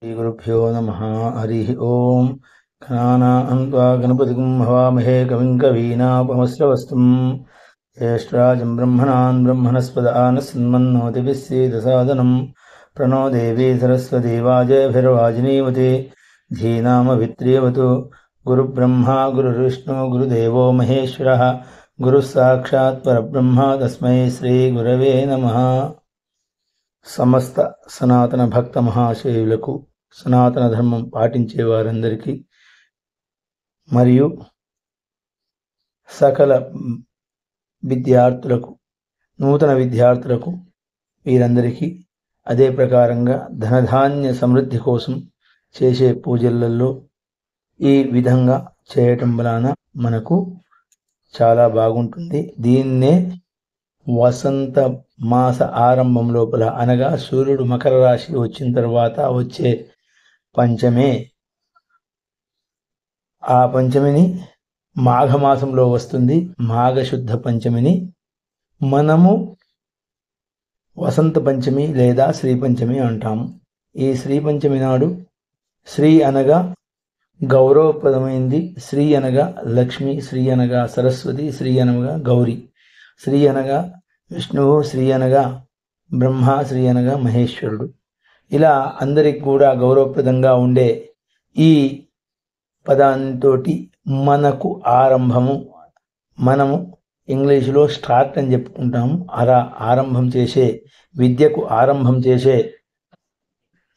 श्रीगुरुभ्यो नमः। हरिः ओम्। गणानां त्वा गणपतिं हवामहे कविं कवीनापमश्रवस्तुं ज्येष्ठराजं ब्रह्मणान् ब्रह्मणस्पद आनसन्मन्नोतिभिः सीदसादनं प्रणो देवी सरस्वती वाजयभिर्वाजिनीवती धीनामभित्र्यवतु। गुरुब्रह्मा गुरुर्विष्णु गुरुदेवो महेश्वरः गुरुः साक्षात् परब्रह्म तस्मै श्रीगुरवे नमः। సమస్త సనాతన భక్త మహాశయులకు, సనాతన ధర్మం పాటించే వారందరికీ మరియు సకల విద్యార్థులకు, నూతన విద్యార్థులకు వీరందరికీ అదే ప్రకారంగా ధనధాన్య సమృద్ధి కోసం చేసే పూజలలో ఈ విధంగా చేయటం వలన మనకు చాలా బాగుంటుంది. దీన్నే వసంత మాస ఆరంభం లోపల అనగా సూర్యుడు మకర రాశి వచ్చిన తర్వాత వచ్చే పంచమే. ఆ పంచమిని మాఘమాసంలో వస్తుంది. మాఘశుద్ధ పంచమిని మనము వసంత పంచమి లేదా శ్రీ పంచమి అంటాము. ఈ శ్రీ పంచమి నాడు శ్రీ అనగా గౌరవప్రదమైంది. శ్రీ అనగా లక్ష్మి, శ్రీ అనగా సరస్వతి, శ్రీ అనగా గౌరీ, శ్రీ అనగా విష్ణువు, శ్రీ అనగా బ్రహ్మ, శ్రీ అనగా మహేశ్వరుడు. ఇలా అందరికి కూడా గౌరవప్రదంగా ఉండే ఈ పదాంతో మనకు ఆరంభము, మనము ఇంగ్లీషులో స్టార్ట్ అని చెప్పుకుంటాము. అలా ఆరంభం చేసే విద్యకు ఆరంభం చేసే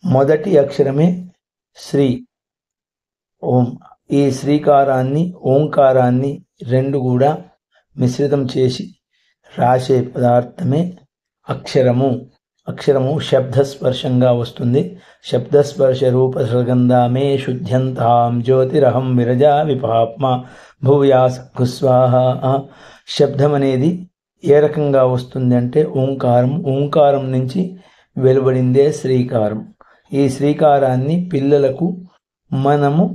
మొదటి అక్షరమే శ్రీ. ఓం. ఈ శ్రీకారాన్ని, ఓంకారాన్ని రెండు కూడా మిశ్రితం చేసి రాసే పదార్థమే అక్షరము. అక్షరము శబ్దస్పర్శంగా వస్తుంది. శబ్దస్పర్శ రూప సగంధామే శుద్ధ్యంతాం జ్యోతిరహం విరజా విపాప్మ భూయాస కుస్వాహ. శబ్దం అనేది ఏ రకంగా వస్తుంది అంటే ఓంకారం. ఓంకారం నుంచి వెలువడిందే శ్రీకారం. ఈ శ్రీకారాన్ని పిల్లలకు మనము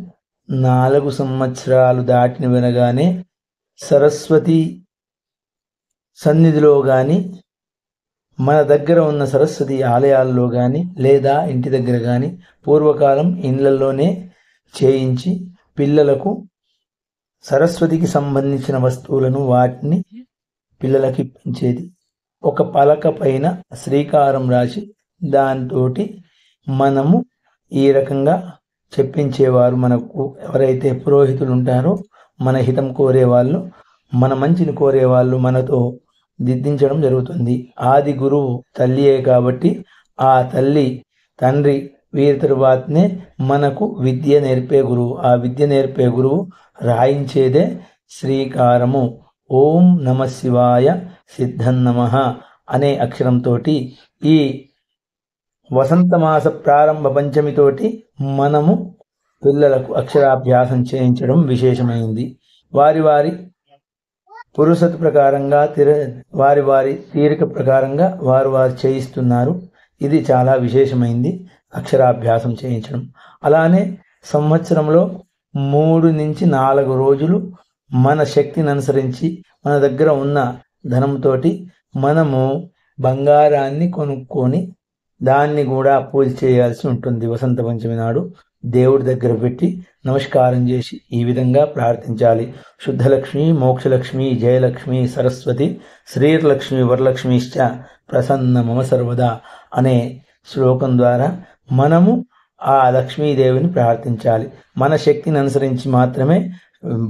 4 సంవత్సరాలు దాటిన వినగానే సరస్వతి సన్నిధిలో కానీ, మన దగ్గర ఉన్న సరస్వతి ఆలయాల్లో కానీ, లేదా ఇంటి దగ్గర కానీ పూర్వకాలం ఇళ్లలోనే చేయించి పిల్లలకు సరస్వతికి సంబంధించిన వస్తువులను వాటిని పిల్లలకి ఇప్పించేది. ఒక పలక పైన శ్రీకారం రాసి దాంతో మనము ఈ రకంగా చెప్పించేవారు. మనకు ఎవరైతే పురోహితులు ఉంటారో, మన హితం కోరేవాళ్ళు, మన మంచిని కోరేవాళ్ళు మనతో దిద్దించడం జరుగుతుంది. ఆది గురువు తల్లియే కాబట్టి ఆ తల్లి, తండ్రి వీరి తరువాతనే మనకు విద్య నేర్పే గురువు. ఆ విద్య నేర్పే గురువు రాయించేదే శ్రీకారము. ఓం నమ శివాయ సిద్ధన్నమః అనే అక్షరంతో ఈ వసంతమాస ప్రారంభ పంచమితోటి మనము పిల్లలకు అక్షరాభ్యాసం చేయించడం విశేషమైంది. వారి వారి పురుషత ప్రకారంగా, వారి వారి తీరిక ప్రకారంగా వారు చేయిస్తున్నారు. ఇది చాలా విశేషమైంది అక్షరాభ్యాసం చేయించడం. అలానే సంవత్సరంలో 3 నుంచి 4 రోజులు మన శక్తిని అనుసరించి మన దగ్గర ఉన్న ధనంతో మనము బంగారాన్ని కొనుక్కొని దాన్ని కూడా పూజ చేయాల్సి ఉంటుంది. వసంత పంచమి నాడు దేవుడి దగ్గర పెట్టి నమస్కారం చేసి ఈ విధంగా ప్రార్థించాలి. శుద్ధలక్ష్మి, మోక్షలక్ష్మి, జయలక్ష్మి, సరస్వతి, శ్రీలక్ష్మి, వరలక్ష్మిశ్చ ప్రసన్న మమ సర్వదా అనే శ్లోకం ద్వారా మనము ఆ లక్ష్మీదేవిని ప్రార్థించాలి. మన శక్తిని అనుసరించి మాత్రమే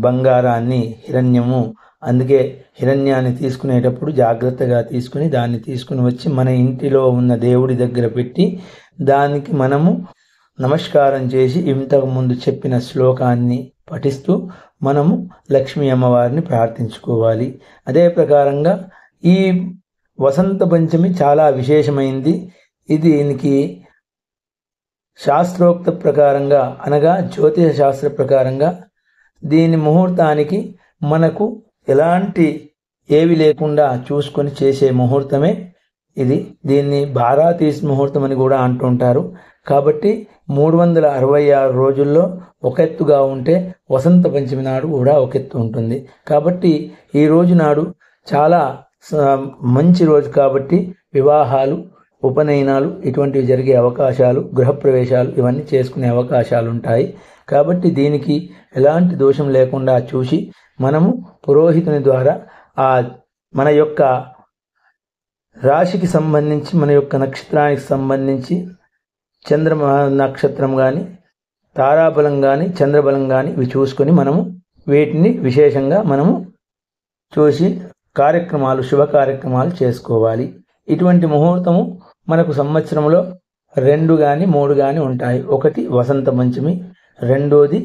బంగారాన్ని, హిరణ్యము, అందుకే హిరణ్యాన్ని తీసుకునేటప్పుడు జాగ్రత్తగా తీసుకుని దాన్ని తీసుకుని వచ్చి మన ఇంటిలో ఉన్న దేవుడి దగ్గర పెట్టి దానికి మనము నమస్కారం చేసి ఇంతకు ముందు చెప్పిన శ్లోకాన్ని పఠిస్తూ మనము లక్ష్మీ అమ్మవారిని ప్రార్థించుకోవాలి. అదే ప్రకారంగా ఈ వసంత పంచమి చాలా విశేషమైంది. దీనికి శాస్త్రోక్త ప్రకారంగా అనగా జ్యోతిష శాస్త్ర ప్రకారంగా దీని ముహూర్తానికి మనకు ఎలాంటి ఏవి లేకుండా చూసుకొని చేసే ముహూర్తమే ఇది. దీన్ని బారాతీస్ ముహూర్తం అని కూడా అంటుంటారు. కాబట్టి 366 రోజుల్లో ఒక ఎత్తుగా ఉంటే వసంత పంచమి నాడు కూడా ఒక ఎత్తు ఉంటుంది. కాబట్టి ఈ రోజు నాడు చాలా మంచి రోజు కాబట్టి వివాహాలు ఉపనయనాలు ఇటువంటివి జరిగే అవకాశాలు, గృహప్రవేశాలు ఇవన్నీ చేసుకునే అవకాశాలు ఉంటాయి. కాబట్టి దీనికి ఎలాంటి దోషం లేకుండా చూసి మనము పురోహితుని ద్వారా మన యొక్క రాశికి సంబంధించి, మన యొక్క నక్షత్రానికి సంబంధించి చంద్ర నక్షత్రం కానీ, తారాబలం కానీ, చంద్రబలం కానీ ఇవి చూసుకొని మనము వీటిని విశేషంగా మనము చూసి శుభ కార్యక్రమాలు చేసుకోవాలి. ఇటువంటి ముహూర్తము మనకు సంవత్సరంలో 2 కానీ 3 కానీ ఉంటాయి. ఒకటి వసంత పంచమి, రెండోది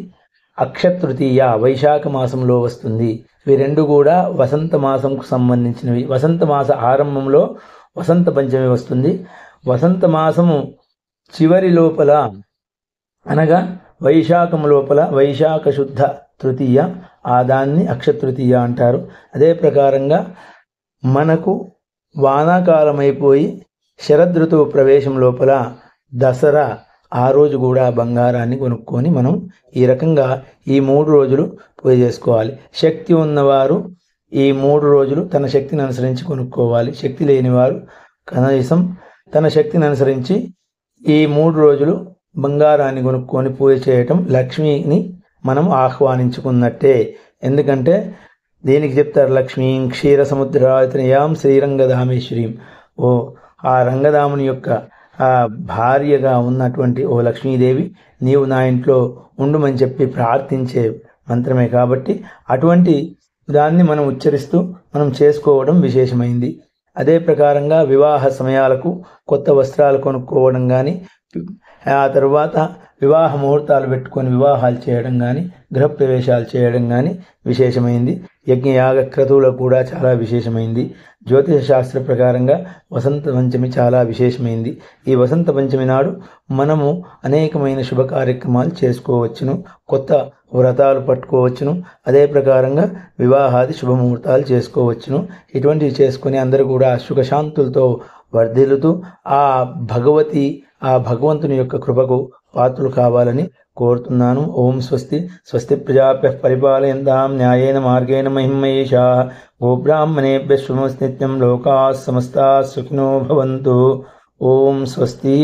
అక్షతృతీయ వైశాఖ మాసంలో వస్తుంది. ఇవి 2 కూడా వసంత మాసంకు సంబంధించినవి. వసంత మాస ఆరంభంలో వసంత పంచమి వస్తుంది. వసంత మాసము చివరి లోపల అనగా వైశాఖం లోపల వైశాఖ శుద్ధ తృతీయ, దాన్ని అక్షతృతీయ అంటారు. అదే ప్రకారంగా మనకు వానాకాలం అయిపోయి శరదృతువు ప్రవేశం లోపల దసరా, ఆ రోజు కూడా బంగారాన్ని కొనుక్కొని మనం ఈ రకంగా ఈ 3 రోజులు పూజ చేసుకోవాలి. శక్తి ఉన్నవారు ఈ 3 రోజులు తన శక్తిని అనుసరించి కొనుక్కోవాలి. శక్తి లేనివారు కనీసం తన శక్తిని అనుసరించి ఈ 3 రోజులు బంగారాన్ని కొనుక్కొని పూజ చేయటం లక్ష్మిని మనం ఆహ్వానించుకున్నట్టే. ఎందుకంటే దీనికి చెప్తారు, లక్ష్మీం క్షీర సముద్రాయతనయాం శ్రీరంగధామేశ్వరీం. ఆ రంగధాముని యొక్క భార్యగా ఉన్నటువంటి ఓ లక్ష్మీదేవి, నీవు నా ఇంట్లో ఉండుమని చెప్పి ప్రార్థించే మంత్రమే. కాబట్టి అటువంటి దాన్ని మనం ఉచ్చరిస్తూ మనం చేసుకోవడం విశేషమైంది. అదే ప్రకారంగా వివాహ సమయాలకు కొత్త వస్త్రాలు కొనుక్కోవడం కానీ, ఆ తర్వాత వివాహ ముహూర్తాలు పెట్టుకొని వివాహాలు చేయడం కానీ, గృహప్రవేశాలు చేయడం కానీ విశేషమైంది. యజ్ఞయాగ క్రతువులకు కూడా చాలా విశేషమైంది. జ్యోతిష శాస్త్ర ప్రకారంగా వసంత పంచమి చాలా విశేషమైంది. ఈ వసంత పంచమి నాడు మనము అనేకమైన శుభ కార్యక్రమాలు చేసుకోవచ్చును, కొత్త వ్రతాలు పట్టుకోవచ్చును. అదే ప్రకారంగా వివాహాది శుభముహూర్తాలు చేసుకోవచ్చును. ఇటువంటివి చేసుకుని అందరూ కూడా సుఖశాంతులతో వర్ధిల్లుతూ ఆ భగవంతుని యొక్క కృపకు పాత్రలు కావాలని కోరుతున్నాను. ఓం స్వస్తి. స్వస్తి ప్రజాభ్యః పరిపాలయంతాం న్యాయేన మార్గేణ మహిమహేషాః. గోబ్రాహ్మణేభ్యः శుభమస్తు నిత్యం. లోకాः సమస్తాः సుఖినో భవంతు. ఓం స్వస్తి.